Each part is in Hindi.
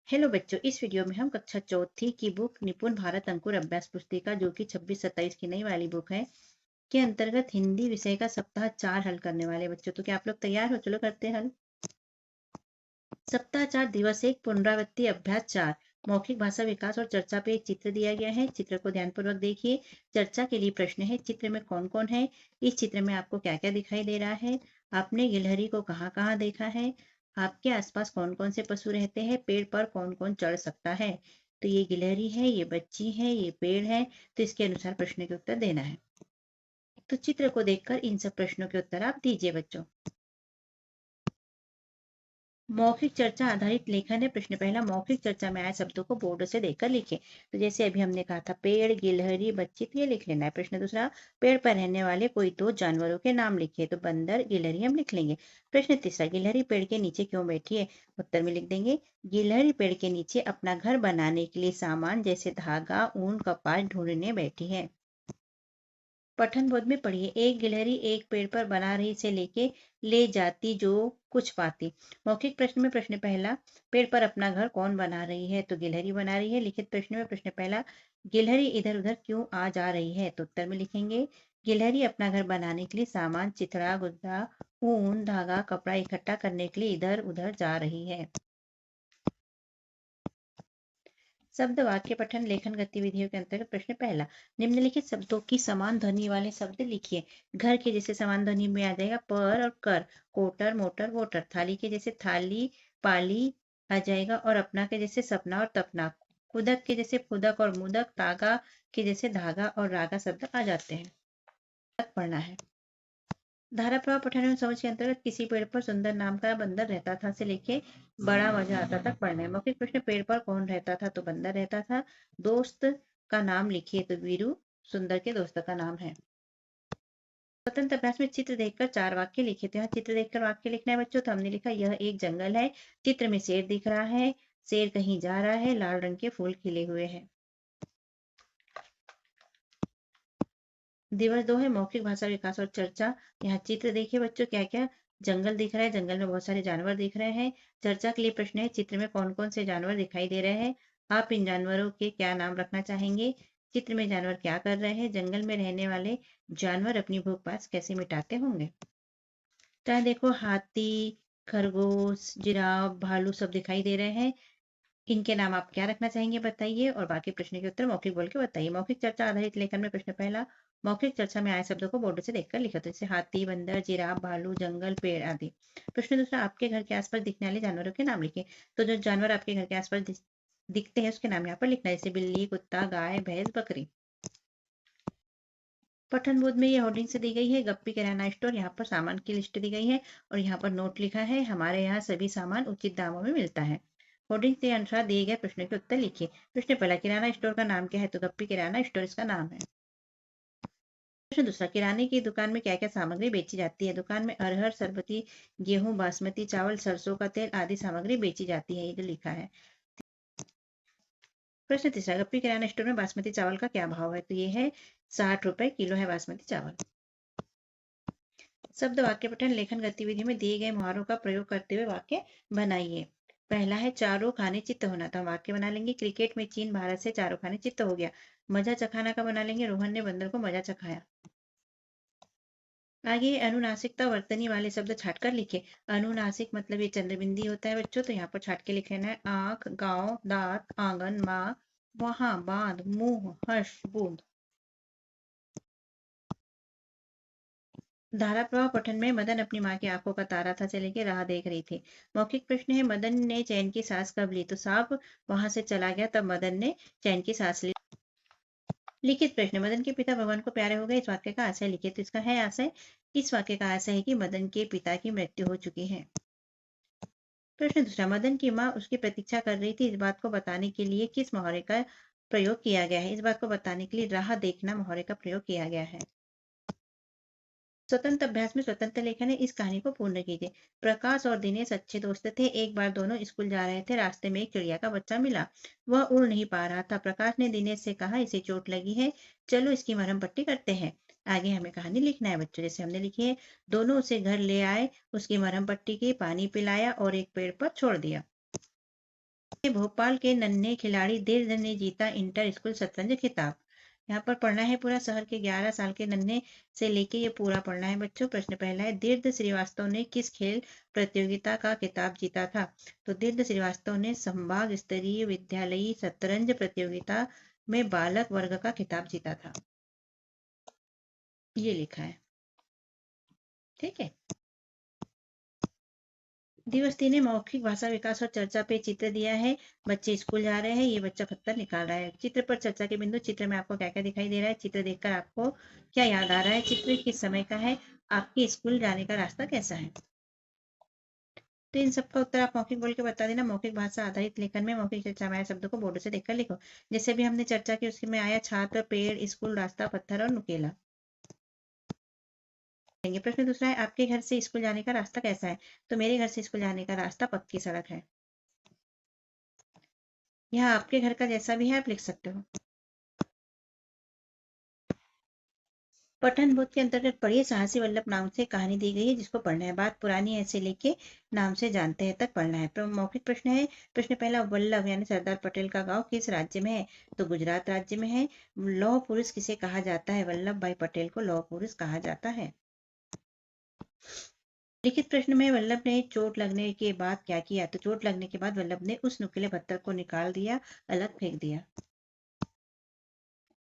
हेलो बच्चों, इस वीडियो में हम कक्षा चौथी की बुक निपुण भारत अंकुर अभ्यास पुस्तिका जो कि 26-27 की नई वाली बुक है के अंतर्गत हिंदी विषय का सप्ताह 4 हल करने वाले बच्चों। तो क्या आप लोग तैयार हो? चलो करते हैं हल। सप्ताह 4 दिवस 1 पुनरावृत्ति अभ्यास 4 मौखिक भाषा विकास और चर्चा पे एक चित्र दिया गया है। चित्र को ध्यानपूर्वक देखिए। चर्चा के लिए प्रश्न है, चित्र में कौन कौन है, इस चित्र में आपको क्या क्या दिखाई दे रहा है, आपने गिलहरी को कहाँ कहाँ देखा है, आपके आसपास कौन कौन से पशु रहते हैं, पेड़ पर कौन कौन चढ़ सकता है। तो ये गिलहरी है, ये बच्ची है, ये पेड़ है। तो इसके अनुसार प्रश्न के उत्तर देना है। तो चित्र को देखकर इन सब प्रश्नों के उत्तर आप दीजिए बच्चों। मौखिक चर्चा आधारित लेखन है। प्रश्न पहला, मौखिक चर्चा में आए शब्दों को बोर्ड से देखकर लिखें। तो जैसे अभी हमने कहा था, पेड़, गिलहरी, बच्ची, तो ये लिख लेना है। प्रश्न दूसरा, पेड़ पर रहने वाले कोई दो जानवरों के नाम लिखे। तो बंदर, गिलहरी हम लिख लेंगे। प्रश्न तीसरा, गिलहरी पेड़ के नीचे क्यों बैठी है। उत्तर में लिख देंगे, गिलहरी पेड़ के नीचे अपना घर बनाने के लिए सामान जैसे धागा, ऊन, कपास ढूंढने बैठी है। पठन बोध में पढ़िए, एक गिलहरी एक पेड़ पर बना रही से लेके ले जाती जो कुछ पाती। मौखिक प्रश्न में प्रश्न पहला, पेड़ पर अपना घर कौन बना रही है। तो गिलहरी बना रही है। लिखित प्रश्न में प्रश्न पहला, गिलहरी इधर उधर क्यों आ जा रही है। तो उत्तर में लिखेंगे, गिलहरी अपना घर बनाने के लिए सामान चिथड़ा, गुद्दा, ऊन, धागा, कपड़ा इकट्ठा करने के लिए इधर उधर जा रही है। शब्द वाक्य पठन लेखन गतिविधियों के अंतर्गत प्रश्न पहला, निम्नलिखित शब्दों की समान ध्वनि वाले शब्द लिखिए। घर के जैसे समान ध्वनि में आ जाएगा पर और कर। कोटर, मोटर, वोटर। थाली के जैसे थाली, पाली आ जाएगा और अपना के जैसे सपना और तपना। खुदक के जैसे खुदक और मुदक। तागा के जैसे धागा और रागा शब्द आ जाते हैं। पढ़ना है। धारा प्रवाह पठन एवं समझ के अंतर्गत किसी पेड़ पर सुंदर नाम का बंदर रहता था से लेके बड़ा मजा आता तक पढ़ना है। मौखिक प्रश्न, पेड़ पर कौन रहता था। तो बंदर रहता था। दोस्त का नाम लिखिए। तो वीरू सुंदर के दोस्त का नाम है। स्वतंत्र अभ्यास में चित्र देखकर 4 वाक्य लिखे। तो यहाँ चित्र देखकर वाक्य लिखना है बच्चों। तो हमने लिखा, यह एक जंगल है, चित्र में शेर दिख रहा है, शेर कहीं जा रहा है, लाल रंग के फूल खिले हुए हैं। दिवस 2 है मौखिक भाषा विकास और चर्चा। यहाँ चित्र देखिए बच्चों, क्या क्या जंगल दिख रहा है, जंगल में बहुत सारे जानवर दिख रहे हैं। चर्चा के लिए प्रश्न है, चित्र में कौन कौन से जानवर दिखाई दे रहे हैं, आप इन जानवरों के क्या नाम रखना चाहेंगे, चित्र में जानवर क्या कर रहे हैं, जंगल में रहने वाले जानवर अपनी भूख प्यास कैसे मिटाते होंगे। चाहे देखो, हाथी, खरगोश, जिराफ, भालू सब दिखाई दे रहे हैं। इनके नाम आप क्या रखना चाहेंगे बताइए और बाकी प्रश्न के उत्तर मौखिक बोल के बताइए। मौखिक चर्चा आधारित लेखन में प्रश्न पहला, मौखिक चर्चा में आए शब्दों को बोर्ड से देखकर लिखो। तो जैसे हाथी, बंदर, जिराफ, भालू, जंगल, पेड़ आदि। प्रश्न दूसरा, आपके घर के आसपास दिखने वाले जानवरों के नाम लिखिए। तो जो जानवर आपके घर के आसपास दिखते हैं उसके नाम यहाँ पर लिखना है, जैसे बिल्ली, कुत्ता, गाय, भैंस, बकरी। पठन बोध में ये होर्डिंग से दी गई है, गप्पी किराना स्टोर। यहाँ पर सामान की लिस्ट दी गई है और यहाँ पर नोट लिखा है, हमारे यहाँ सभी सामान उचित दामों में मिलता है। होर्डिंग के अनुसार दिए गए प्रश्नों के उत्तर लिखिए। प्रश्न पहला, किराना स्टोर का नाम क्या है। तो गप्पी किराना स्टोर इसका नाम है। प्रश्न दूसरा, किराने की दुकान में क्या क्या सामग्री बेची जाती है। दुकान में अरहर, सरबती, गेहूं, बासमती चावल, सरसों का तेल आदि सामग्री बेची जाती है, ये जो लिखा है। प्रश्न तीसरा, गप्पी किराना स्टोर में बासमती चावल का क्या भाव है। तो ये है 60 रुपए किलो है बासमती चावल। शब्द वाक्य पठन लेखन गतिविधि में दिए गए मुहावरों का प्रयोग करते हुए वाक्य बनाइए। पहला है, चारों खाने चित्त होना। तो हम वाक्य बना लेंगे, क्रिकेट में चीन भारत से चारों खाने चित्त हो गया। मजा चखाना का बना लेंगे, रोहन ने बंदर को मजा चखाया। आगे अनुनासिकता वर्तनी वाले शब्द छाट कर लिखे। अनुनासिक मतलब ये चंद्रबिंदी होता है बच्चों, तो यहाँ पर छाट के लिख लेना है, आंख, गांव, दांत, आंगन, माँ, वहां, बांध, मुंह, हर्ष, बूंद। धारा प्रवाह पठन में मदन अपनी माँ की आंखों का तारा था से लेके राह देख रही थी। मौखिक प्रश्न है, मदन ने चैन की सांस कब ली। तो सांप वहां से चला गया तब मदन ने चैन की सांस ली। लिखित प्रश्न, मदन के पिता भगवान को प्यारे हो गए, इस वाक्य का आशय लिखिए। तो इसका है आशय, इस वाक्य का आशय है कि मदन के पिता की मृत्यु हो चुकी है। प्रश्न दूसरा, मदन की माँ उसकी प्रतीक्षा कर रही थी, इस बात को बताने के लिए किस मुहावरे का प्रयोग किया गया है। इस बात को बताने के लिए राह देखना मुहावरे का प्रयोग किया गया है। स्वतंत्र अभ्यास में स्वतंत्र लेखन है, इस कहानी को पूर्ण कीजिए। प्रकाश और दिनेश अच्छे दोस्त थे, एक बार दोनों स्कूल जा रहे थे, रास्ते में एक चिड़िया का बच्चा मिला, वह उड़ नहीं पा रहा था। प्रकाश ने दिनेश से कहा, इसे चोट लगी है, चलो इसकी मरहम पट्टी करते हैं। आगे हमें कहानी लिखना है बच्चों, जैसे हमने लिखी है, दोनों उसे घर ले आए, उसकी मरहम पट्टी की, पानी पिलाया और एक पेड़ पर छोड़ दिया। भोपाल के नन्हे खिलाड़ी दीर्घ ने जीता इंटर स्कूल शतरंज खिताब। यहाँ पर पढ़ना है पूरा। शहर के 11 साल के नन्हे से लेके ये पूरा पढ़ना है बच्चों। प्रश्न पहला है, दीर्घ श्रीवास्तव ने किस खेल प्रतियोगिता का खिताब जीता था? तो दीर्घ श्रीवास्तव ने संभाग स्तरीय विद्यालयी शतरंज प्रतियोगिता में बालक वर्ग का खिताब जीता था। ये लिखा है, ठीक है। दिवस 3 ने मौखिक भाषा विकास और चर्चा पे चित्र दिया है। बच्चे स्कूल जा रहे हैं, ये बच्चा पत्थर निकाल रहा है। चित्र पर चर्चा के बिंदु। चित्र में आपको क्या क्या दिखाई दे रहा है? चित्र देखकर आपको क्या याद आ रहा है? चित्र किस समय का है? आपके स्कूल जाने का रास्ता कैसा है? तो इन सबका उत्तर आप मौखिक बोल के बता देना। मौखिक भाषा आधारित लेखन में मौखिक चर्चा में आए शब्दों को बोर्ड से देखकर लिखो। जैसे भी हमने चर्चा की उसमें आया छात्र, पेड़, स्कूल, रास्ता, पत्थर और नुकेला। प्रश्न दूसरा है, आपके घर से स्कूल जाने का रास्ता कैसा है? तो मेरे घर से स्कूल जाने का रास्ता पक्की सड़क है। यह आपके घर का जैसा भी है आप लिख सकते हो। पठन बोध के अंतर्गत पढ़िए। साहसी वल्लभ नाम से कहानी दी गई है जिसको पढ़ना है। बात पुरानी है से लेके नाम से जानते हैं तक पढ़ना है। मौखिक प्रश्न है। प्रश्न पहला, वल्लभ यानी सरदार पटेल का गांव किस राज्य में है? तो गुजरात राज्य में है। लौह पुरुष किसे कहा जाता है? वल्लभ भाई पटेल को लौह पुरुष कहा जाता है। लिखित प्रश्न में वल्लभ ने चोट लगने के बाद क्या किया? तो चोट लगने के बाद वल्लभ ने उस नुकीले पत्थर को निकाल दिया, अलग फेंक दिया।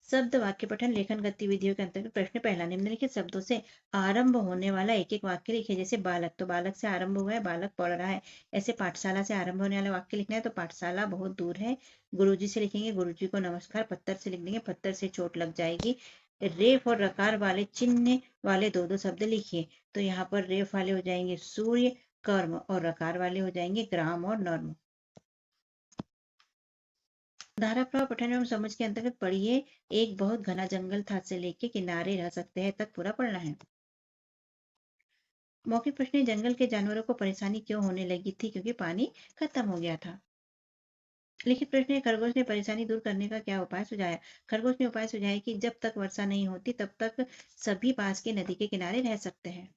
शब्द वाक्य पठन लेखन गतिविधियों के अंतर्गत प्रश्न पहला, निम्नलिखित शब्दों से आरंभ होने वाला एक एक वाक्य लिखिए। जैसे बालक, तो बालक से आरंभ हुआ है, बालक पढ़ रहा है। ऐसे पाठशाला से आरंभ होने वाला वाक्य लिखना है, तो पाठशाला बहुत दूर है। गुरुजी से लिखेंगे, गुरुजी को नमस्कार। पत्थर से लिख देंगे, पत्थर से चोट लग जाएगी। रेफ और रकार वाले चिन्ह वाले दो दो शब्द लिखिए। तो यहाँ पर रेफ वाले हो जाएंगे सूर्य, कर्म, और रकार वाले हो जाएंगे ग्राम और नर्म। धारा प्रवाह पठन एवं समझ के अंतर्गत पढ़िए। एक बहुत घना जंगल था से लेके किनारे रह सकते हैं तक पूरा पढ़ना है। मौखिक प्रश्न है, जंगल के जानवरों को परेशानी क्यों होने लगी थी? क्योंकि पानी खत्म हो गया था। लिखित प्रश्न है, खरगोश ने परेशानी दूर करने का क्या उपाय सुझाया? खरगोश ने उपाय सुझाया कि जब तक वर्षा नहीं होती तब तक सभी पास के नदी के किनारे रह सकते हैं।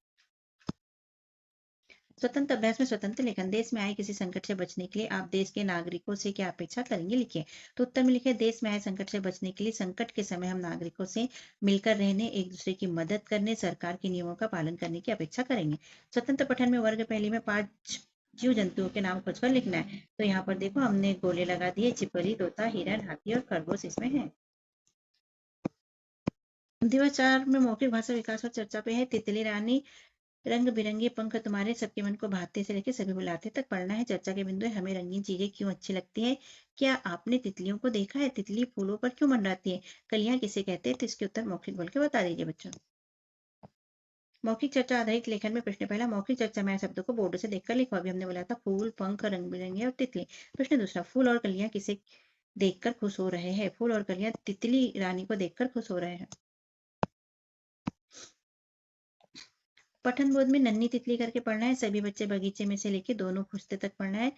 स्वतंत्र अभ्यास में स्वतंत्र लेखन। देश में आए किसी संकट से बचने के लिए आप देश के नागरिकों से क्या अपेक्षा करेंगे? लिखिए। तो उत्तर में लिखिए, देश में आए संकट से बचने के लिए संकट के समय हम नागरिकों से मिलकर रहने, एक दूसरे की मदद करने, सरकार के नियमों का पालन करने की अपेक्षा करेंगे। स्वतंत्र पठन में वर्ग पहली में 5 जीव जंतुओं के नाम खोजकर लिखना है। तो यहाँ पर देखो हमने गोले लगा दिए, छिपकली, तोता, हिरन, हाथी और खरगोश इसमें है। दिवस 4 में मौखिक भाषा विकास और चर्चा पे है। तितली रानी, रंग बिरंगे पंख तुम्हारे, सबके मन को भाते से लेकर सभी बुलाते तक पढ़ना है। चर्चा के बिंदु है, हमें रंगीन चीजें क्यों अच्छी लगती है? क्या आपने तितलियों को देखा है? तितली फूलों पर क्यों मंडराती है? कलियां किसे कहते हैं? तो इसके उत्तर मौखिक बोल के बता दीजिए बच्चों। मौखिक चर्चा आधारित लेखन में प्रश्न पहला, मौखिक चर्चा में आए शब्दों को बोर्ड से देखकर लिखो। अभी हमने बोला था फूल, पंख, रंग बिरंगे और तितली। प्रश्न दूसरा, फूल और कलियां किसे देखकर खुश हो रहे हैं? फूल और कलियां तितली रानी को देखकर खुश हो रहे हैं। पठन बोध में नन्ही तितली करके पढ़ना है। सभी बच्चे बगीचे में से लेके दोनों खुशते तक पढ़ना है।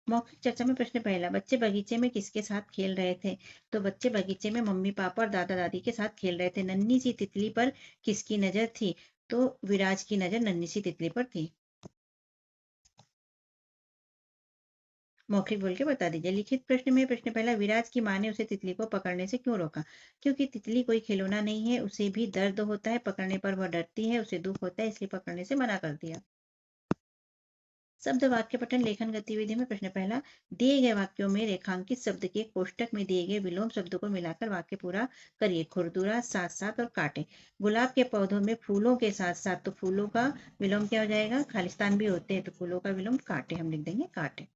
मौखिक चर्चा में प्रश्न पहला, बच्चे बगीचे में किसके साथ खेल रहे थे? तो बच्चे बगीचे में मम्मी पापा और दादा दादी के साथ खेल रहे थे। नन्ही सी तितली पर किसकी नजर थी? तो विराज की नजर नन्ही सी तितली पर थी। मौखिक बोल के बता दीजिए। लिखित प्रश्न में प्रश्न पहला, विराज की माँ ने उसे तितली को पकड़ने से क्यों रोका? क्योंकि तितली कोई खिलौना नहीं है, उसे भी दर्द होता है, पकड़ने पर वह डरती है, उसे दुख होता है, इसलिए पकड़ने से मना कर दिया। शब्द वाक्य पठन लेखन गतिविधि में प्रश्न पहला, दिए गए वाक्यों में रेखांकित शब्द के कोष्टक में दिए गए विलोम शब्दों को मिलाकर वाक्य पूरा करिए। खुरदुरा, साथ साथ और कांटे। गुलाब के पौधों में फूलों के साथ साथ, तो फूलों का विलोम क्या हो जाएगा? खालिस्तान भी होते हैं, तो फूलों का विलोम कांटे, हम लिख देंगे कांटे।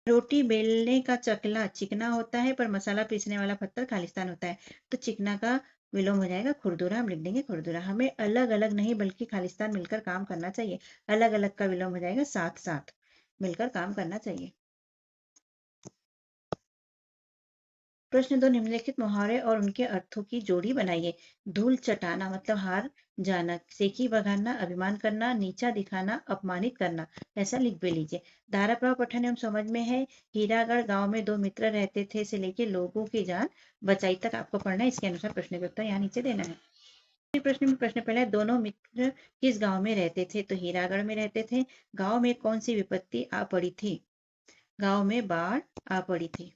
रोटी बेलने का चकला चिकना होता है पर मसाला पीसने वाला पत्थर खालिस्तान होता है, तो चिकना का विलोम हो जाएगा खुरदुरा, हम लिख देंगे खुरदुरा। हमें अलग अलग नहीं बल्कि खालिस्तान मिलकर काम करना चाहिए। अलग अलग का विलोम हो जाएगा साथ साथ, मिलकर काम करना चाहिए। प्रश्न 2, निम्नलिखित मुहावरे और उनके अर्थों की जोड़ी बनाइए। धूल चटाना मतलब हार जाना, सेकी बघाना अभिमान करना, नीचा दिखाना अपमानित करना, ऐसा लिख भी लीजिए। धारा प्रवाह पठन एवं समझ में है। हीरागढ़ गांव में दो मित्र रहते थे से लेके लोगों की जान बचाई तक आपको पढ़ना है। इसके अनुसार प्रश्न के उत्तर यहाँ नीचे देना है। प्रश्न में प्रश्न पहला है, दोनों मित्र किस गांव में रहते थे? तो हीरागढ़ में रहते थे। गांव में कौन सी विपत्ति आ पड़ी थी? गांव में बाढ़ आ पड़ी थी।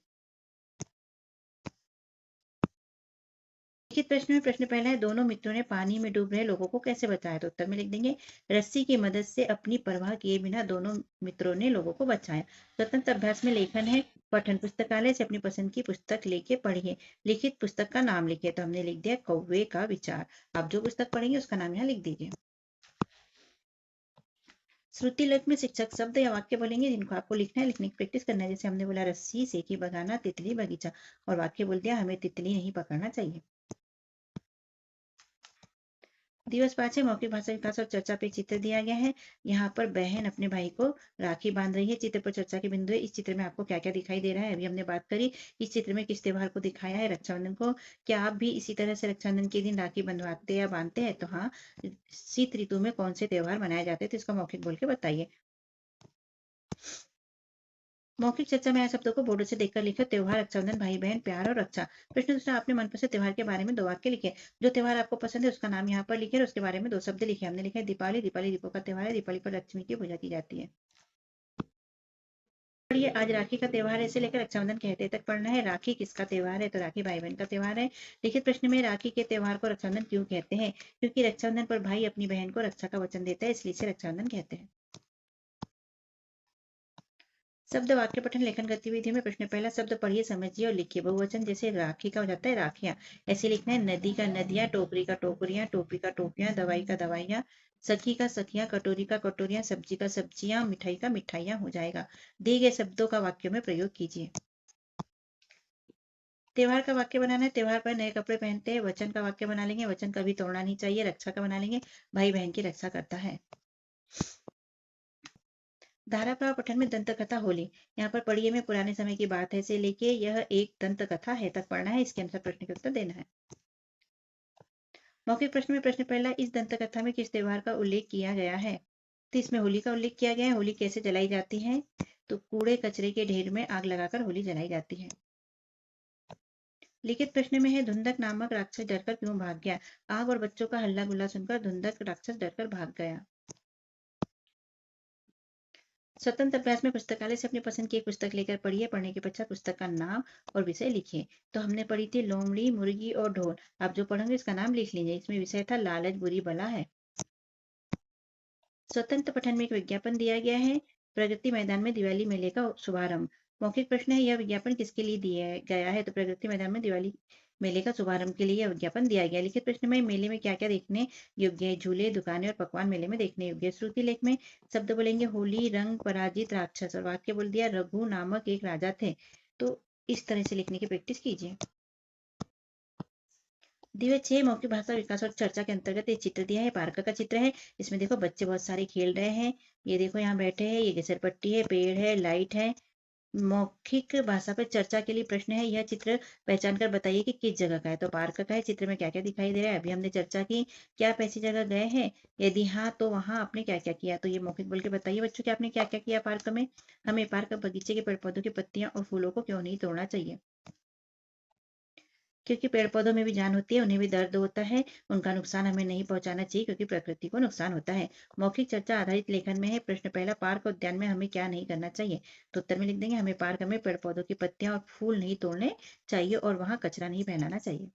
लिखित प्रश्न में प्रश्न पहला है, दोनों मित्रों ने पानी में डूब रहे लोगों को कैसे बचाया? तो उत्तर में लिख देंगे, रस्सी की मदद से अपनी परवाह किए बिना दोनों मित्रों ने लोगों को बचाया। स्वतंत्र अभ्यास में लेखन है पठन। पुस्तकालय से अपनी पसंद की पुस्तक लेके पढ़िए। लिखित पुस्तक का नाम लिखिए। तो हमने लिख दिया कौवे का विचार। आप जो पुस्तक पढ़ेंगे उसका नाम यहाँ लिख दीजिए। श्रुति लेख में शिक्षक शब्द या वाक्य बोलेंगे जिनको आपको लिखना है, लिखने की प्रैक्टिस करना है। जैसे हमने बोला रस्सी सेकी बगाना तितली बगीचा, और वाक्य बोल दिया हमें तितली नहीं पकड़ना चाहिए। दिवस 5 है मौखिक भाषा विकास और चर्चा पे चित्र दिया गया है। यहाँ पर बहन अपने भाई को राखी बांध रही है। चित्र पर चर्चा के बिंदु है। इस चित्र में आपको क्या क्या दिखाई दे रहा है? अभी हमने बात करी। इस चित्र में किस त्योहार को दिखाया है? रक्षाबंधन को। क्या आप भी इसी तरह से रक्षाबंधन के दिन राखी बंधवाते या बांधते हैं? तो हाँ। शीत ऋतु में कौन से त्योहार मनाए जाते हैं? तो इसका मौखिक बोल के बताइए। मौखिक चर्चा में आए शब्दों को बोर्ड से देखकर लिखो। त्योहार, रक्षाबंधन, भाई बहन, प्यार और रक्षा। प्रश्न दूसरा, अपने मनपसंद त्योहार के बारे में 2 वाक्य लिखे। जो त्योहार आपको पसंद है उसका नाम यहाँ पर लिखे और उसके बारे में 2 शब्द लिखे। हमने लिखा है दीपावली। दीपावली दीपों का त्योहार है। दीपावली पर लक्ष्मी की पूजा की जाती है। पढ़िए, आज राखी का त्योहार है, इसे लेकर रक्षाबंधन कहते तक पढ़ना है। राखी किसका त्योहार है? तो राखी भाई बहन का त्योहार है। लिखित प्रश्न में राखी के त्योहार को रक्षाबंधन क्यों कहते हैं? क्योंकि रक्षाबंधन पर भाई अपनी बहन को रक्षा का वचन देता है, इसलिए इसे रक्षाबंधन कहते हैं। शब्द वाक्य पठन लेखन गतिविधि में प्रश्न पहला, शब्द पढ़िए, समझिए और लिखिए। बहुवचन जैसे राखी का हो जाता है राखियां, ऐसे लिखना है। नदी का नदियां, टोकरी का टोकरियां, टोपी का टोपियां, दवाई का दवाइयां, सखी का सखियां, कटोरी का कटोरियां, सब्जी का सब्जियां, मिठाई का मिठाइयां हो जाएगा। दिए गए शब्दों का वाक्यों में प्रयोग कीजिए। त्योहार का वाक्य बनाना है। त्योहार पर नए कपड़े पहनते हैं। वचन का वाक्य बना लेंगे। वचन कभी तोड़ना नहीं चाहिए। रक्षा का बना लेंगे। भाई बहन की रक्षा करता है। धारा प्रवाह पठन में दंत कथा होली। यहाँ पर पढ़िए में पुराने समय की बात है से लेके यह एक दंत कथा है तक पढ़ना है। इसके अनुसार प्रश्न के उत्तर देना है। मौखिक प्रश्न में प्रश्न पहला, इस दंत कथा में किस त्योहार का उल्लेख किया गया है? तो इसमें होली का उल्लेख किया गया है। होली कैसे जलाई जाती है? तो कूड़े कचरे के ढेर में आग लगाकर होली जलाई जाती है। लिखित प्रश्न में है, धुंधक नामक राक्षस डरकर क्यों भाग गया? आग और बच्चों का हल्ला गुल्ला सुनकर धुंधक राक्षस डरकर भाग गया। स्वतंत्र अभ्यास में पुस्तकालय से अपनी पसंद की एक पुस्तक लेकर पढ़िए। पढ़ने के पश्चात पुस्तक का नाम और विषय लिखिए। तो हमने पढ़ी थी लोमड़ी, मुर्गी और ढोल। आप जो पढ़ेंगे इसका नाम लिख लीजिए। इसमें विषय था लालच बुरी बला है। स्वतंत्र पठन में एक विज्ञापन दिया गया है, प्रगति मैदान में दिवाली मेले का शुभारंभ। मौखिक प्रश्न है, यह विज्ञापन किसके लिए दिया गया है? तो प्रगति मैदान में दिवाली मेले का शुभारंभ के लिए यह विज्ञापन दिया गया। लिखित प्रश्न में, मेले में क्या क्या देखने योग्य है? झूले, दुकानें और पकवान मेले में देखने योग्य है। श्रुति लेख में शब्द बोलेंगे होली, रंग, पराजित, राक्षस, और वाक्य बोल दिया रघु नामक एक राजा थे। तो इस तरह से लिखने की प्रैक्टिस कीजिए। दिवस 6 मौखिक भाषा विकास और चर्चा के अंतर्गत एक चित्र दिया है। पार्क का चित्र है। इसमें देखो बच्चे बहुत सारे खेल रहे हैं। ये देखो यहाँ बैठे हैं। ये घसरपट्टी है, पेड़ है, लाइट है। मौखिक भाषा पर चर्चा के लिए प्रश्न है, यह चित्र पहचान कर बताइए कि किस जगह का है? तो पार्क का है। चित्र में क्या क्या दिखाई दे रहा है? अभी हमने चर्चा की। क्या आप ऐसी जगह गए हैं? यदि हाँ तो वहां आपने क्या क्या किया? तो ये मौखिक बोल के बताइए बच्चों कि आपने क्या क्या किया पार्क में। हमें पार्क बगीचे के पेड़ पौधों की पत्तियां और फूलों को क्यों नहीं तोड़ना चाहिए? क्योंकि पेड़ पौधों में भी जान होती है, उन्हें भी दर्द होता है। उनका नुकसान हमें नहीं पहुंचाना चाहिए क्योंकि प्रकृति को नुकसान होता है। मौखिक चर्चा आधारित लेखन में है। प्रश्न पहला, पार्क उद्यान में हमें क्या नहीं करना चाहिए? तो उत्तर में लिख देंगे, हमें पार्क में पेड़ पौधों की पत्तियां और फूल नहीं तोड़ने चाहिए और वहां कचरा नहीं फैलाना चाहिए।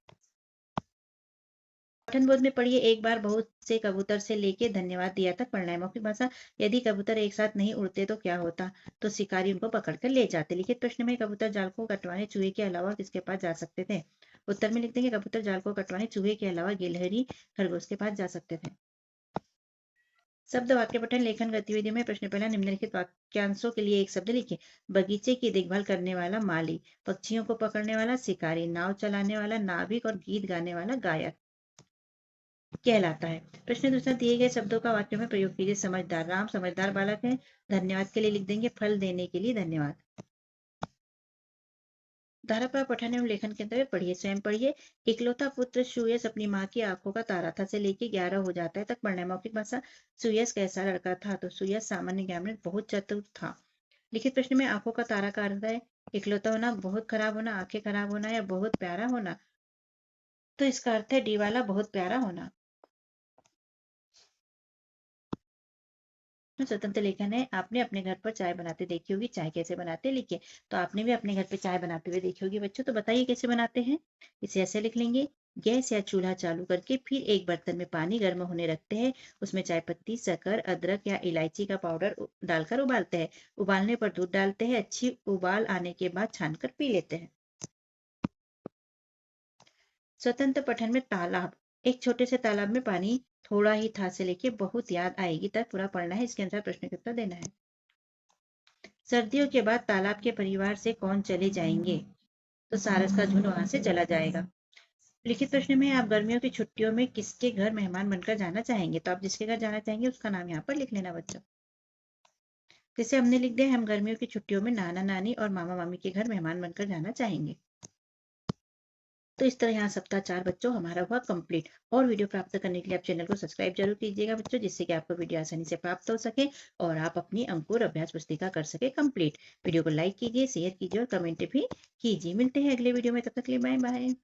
पठन बोध में पढ़िए, एक बार बहुत से कबूतर से लेके धन्यवाद दिया तक पढ़ना है। मौखिक भाषा, यदि कबूतर एक साथ नहीं उड़ते तो क्या होता? तो शिकारी उनको पकड़कर ले जाते। लिखित प्रश्न में, कबूतर जाल को कटवाने चूहे के अलावा किसके पास जा सकते थे? उत्तर में लिख देंगे, कबूतर जाल को कटवाने चूहे के अलावा गिलहरी खरगोश के पास जा सकते थे। शब्द वाक्य पठन लेखन गतिविधि में प्रश्न पहला, निम्नलिखित वाक्यांशों के लिए एक शब्द लिखिए। बगीचे की देखभाल करने वाला माली, पक्षियों को पकड़ने वाला शिकारी, नाव चलाने वाला नाविक और गीत गाने वाला गायक कहलाता है। प्रश्न दूसरा, दिए गए शब्दों का वाक्यों में प्रयोग कीजिए। समझदार, राम समझदार बालक है। धन्यवाद के लिए लिख देंगे, फल देने के लिए धन्यवाद। धारा पर पठन एवं लेखन के अंतर्गत पढ़िए, स्वयं पढ़िए। इकलौता पुत्र सुयश अपनी माँ की आंखों का तारा था से लेके 11 हो जाता है तक पढ़ना है। मौखिक भाषा, सुयश कैसा लड़का था? तो सुयश सामान्य ज्ञान में बहुत चतुर था। लिखित प्रश्न में, आंखों का तारा का अर्थ है इकलौता होना, बहुत खराब होना, आंखें खराब होना या बहुत प्यारा होना? तो इसका अर्थ है डी वाला, बहुत प्यारा होना। प्रश्न स्वतंत्र लेखन है। आपने अपने घर पर चाय बनाते देखी होगी, चाय कैसे बनाते हैं लिखिए। तो आपने भी अपने घर पे चाय बनाते हुए देखी होगी बच्चों, तो बताइए कैसे बनाते हैं। इसे ऐसे लिख लेंगे, गैस या चूल्हा चालू करके फिर एक बर्तन में पानी गर्म होने रखते हैं। उसमें चाय पत्ती, शक्कर, अदरक या इलायची का पाउडर डालकर उबालते हैं। उबालने पर दूध डालते हैं। अच्छी उबाल आने के बाद छानकर पी लेते हैं। स्वतंत्र पठन में तालाब। एक छोटे से तालाब में पानी थोड़ा ही था से लेके बहुत याद आएगी तक पूरा पढ़ना है। इसके अनुसार प्रश्न का उत्तर देना है। सर्दियों के बाद तालाब के परिवार से कौन चले जाएंगे? तो सारस का झुंड वहां से चला जाएगा। लिखित प्रश्न में आप गर्मियों की छुट्टियों में किसके घर मेहमान बनकर जाना चाहेंगे? तो आप जिसके घर जाना चाहेंगे उसका नाम यहाँ पर लिख लेना बच्चों। जैसे हमने लिख दिया, हम गर्मियों की छुट्टियों में नाना नानी और मामा मामी के घर मेहमान बनकर जाना चाहेंगे। तो इस तरह यहाँ सप्ताह 4 बच्चों हमारा हुआ कंप्लीट। और वीडियो प्राप्त करने के लिए आप चैनल को सब्सक्राइब जरूर कीजिएगा बच्चों, जिससे कि आपको वीडियो आसानी से प्राप्त हो सके और आप अपनी अंकुर अभ्यास पुस्तिका कर सके कंप्लीट। वीडियो को लाइक कीजिए, शेयर कीजिए और कमेंट भी कीजिए। मिलते हैं अगले वीडियो में, तब तक के लिए बाय बाय।